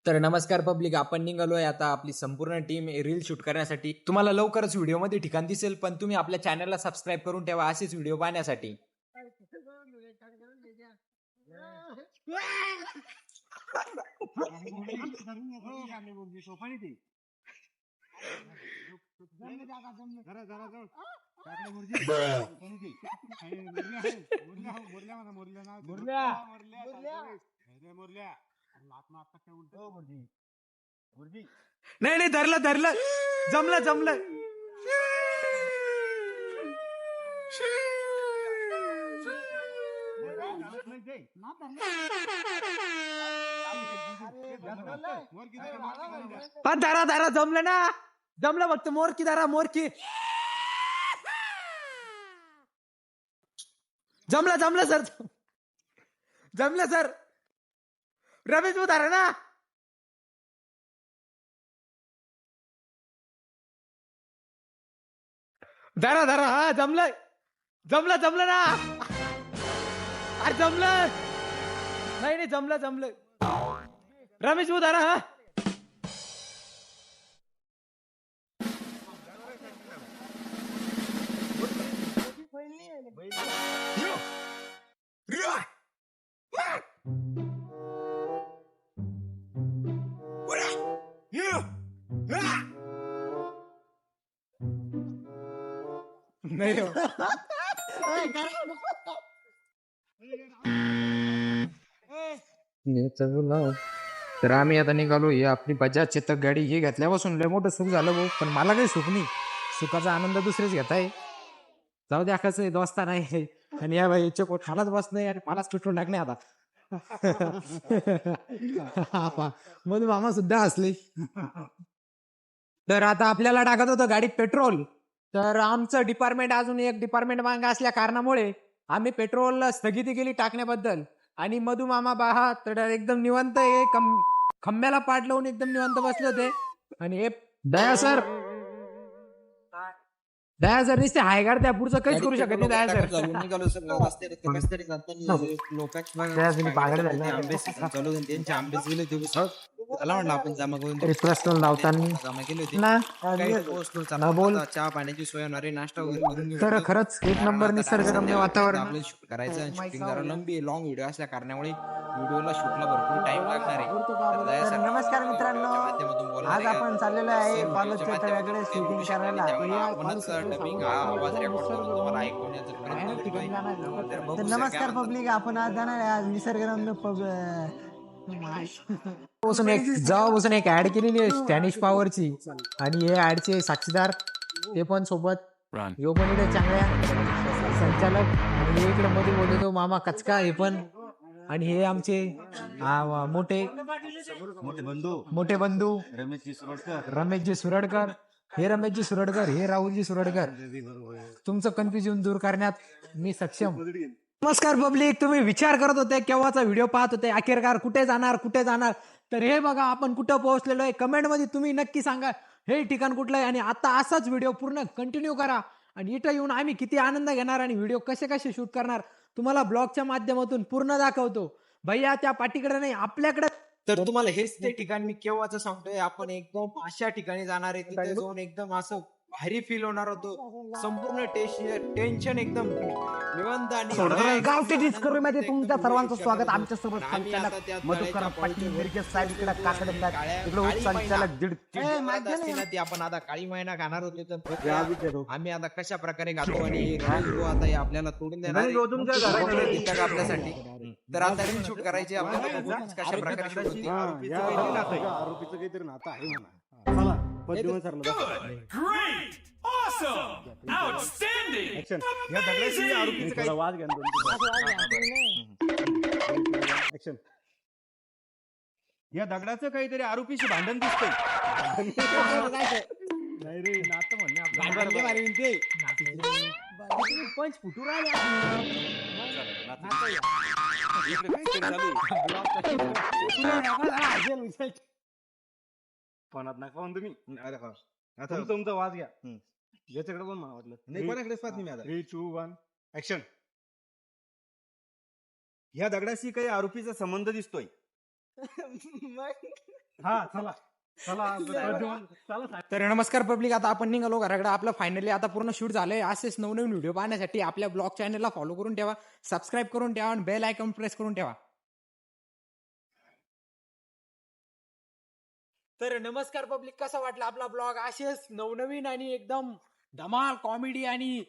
तर नमस्कार पब्लिक, आपण निघालोय आता आपली संपूर्ण टीम रील शूट करण्यासाठी. तुम्हाला लवकरच व्हिडिओमध्ये ठिकाण दिसेल, पण तुम्ही आपल्या चॅनलला सबस्क्राईब करून ठेवा असेच व्हिडिओ पाहण्यासाठी. नाही नाही, धरलं धरलं, जमलं जमलं. पण धरा धरा, जमलं ना, जमलं. फक्त मोरकी धरा, मोरकी. जमलं जमलं सर, जमलं सर. रमेश भाऊ धरा ना. धरा धरा, हा जमलं जमलं जमलं ना. अरे जमलं. नाही नाही, जमलं जमलं. रमेश भाऊ धरा. हा नाही हो. तर आम्ही आता निघालो. ही आपली बजाज चेतक गाडी ही घेतल्यापासून लय मोठं सुख झालं भाऊ. पण मला काही सुख नाही, सुखाचा आनंद दुसरेच घेताय. जाऊ द्या, कसं आहे, दोस्ता नाही. आणि या बाई कोट खालाच बस नाही आणि मलाच तुटून टाकणे आता. म्हणून मामा सुद्धा हसले. तर आता आपल्याला टाकत होतं गाडीत पेट्रोल. तर आमचं डिपार्टमेंट अजून एक डिपार्टमेंट मागे असल्या कारणामुळे आम्ही पेट्रोलला स्थगिती केली टाकण्याबद्दल. आणि मधू मामा बाहा तर एकदम निवांत खंब्याला पाठ लावून एकदम निवांत बसले होते. आणि हे दया सर नुसते हाय गाड, त्या पुढचं काहीच करू शकत नाही. दया सर चहा पाण्याची सोय होणारे, नाश्ता वगैरे. तर खरंच एक नंबर निसर्गरम्य वातावरण करायचं. आणि शूटिंग जरा लंबी लॉंग व्हिडिओ असल्या कारणामुळे व्हिडिओला शूटला भरपूर टाइम लागणार आहे. तर नमस्कार मित्रांनो, आज आपण चाललेलो आहे कॉलेजच्या तळ्याकडे शूटिंग करायला. तर नमस्कार पब्लिक, आपण आज जाणार आहे आज निसर्गरम्य जेव्हापासून एक ऍड केलेली आहे स्टॅनिश पॉवरची. आणि हे ऍडचे साक्षीदार ते पण सोबत, यो पण इकडे चांगल्या संचालक. आणि हे इकडे मध्ये बोलतो तो मामा कचका, हे पण. आणि हे आमचे मोठे बंधू रमेशजी सुरडकर. हे रमेशजी सुरडकर, हे राहुलजी सुरडकर. तुमचं कन्फ्युजन दूर करण्यात मी सक्षम. नमस्कार पब्लिक, तुम्ही विचार करत होते, केव्हाचा व्हिडिओ पाहत होते, अखेरकार कुठे जाणार. तर हे बघा, आपण कुठं पोहोचलेलो आहे. कमेंट मध्ये तुम्ही नक्की सांगा हे ठिकाण कुठलं आहे. आणि आता असाच व्हिडिओ पूर्ण कंटिन्यू करा. आणि इथं येऊन आम्ही किती आनंद घेणार आणि व्हिडिओ कसे शूट करणार तुम्हाला ब्लॉगच्या माध्यमातून पूर्ण दाखवतो. भैया त्या पाठीकडे नाही, आपल्याकडे. तर तुम्हाला हेच ते ठिकाण मी केव्हाच सांगतोय. आपण एकदम अशा ठिकाणी जाणार आहे तिथे जाऊन एकदम असं भारी फील होणार होतो. संपूर्ण टेन्शन एकदम निवांत. आणि गावठी डिस्कवरीमध्ये तुमच्या सर्वांचं स्वागत. आमच्या सोबत संचालक मधुकर पाटील मिरगे साहेब इकडे काकडे इकडे संचालक ती आपण आता काळी महिना खाणार होते. तर आम्ही आता कशा प्रकारे घालतो आणि आता हे आपल्याला तोडून देणार आपल्यासाठी. तर आता रील शूट करायची आपल्याला, कशा प्रकारे शूट होती. आरोपीचं काहीतरी नातं आहे म्हणा. Great! Awesome! Outstanding! ऍक्शन. या दगडाशी आरोपीचं काही वाद घ्या. ऍक्शन. या दगडाचं काहीतरी आरोपीशी भांडण दिसतंय. नाही रे, नातं म्हणणे पंच फुटू फनात नका म्हणून तुम्ही. आता तुमचा वाद घ्या. याच्याकडे पण म्हणा वाटलं नाही, कोणाकडेच पाहत नाही. 3, 2, 1 ऍक्शन. ह्या दगडाशी काही आरोपीचा संबंध दिसतोय. हा चला चला तर नमस्कार पब्लिक, आता आपण निघालो घराकडे. आपलं फायनली आता पूर्ण शूट झालंय. असेच नवनवीन व्हिडिओ पाहण्यासाठी आपल्या ब्लॉग चॅनलला फॉलो करून ठेवा, सबस्क्राईब करून ठेवा आणि बेल आयकॉन प्रेस करून ठेवा. तर नमस्कार पब्लिक, कसा वाटला आपला ब्लॉग? असेच नवनवीन आणि एकदम धमाल कॉमेडी आणि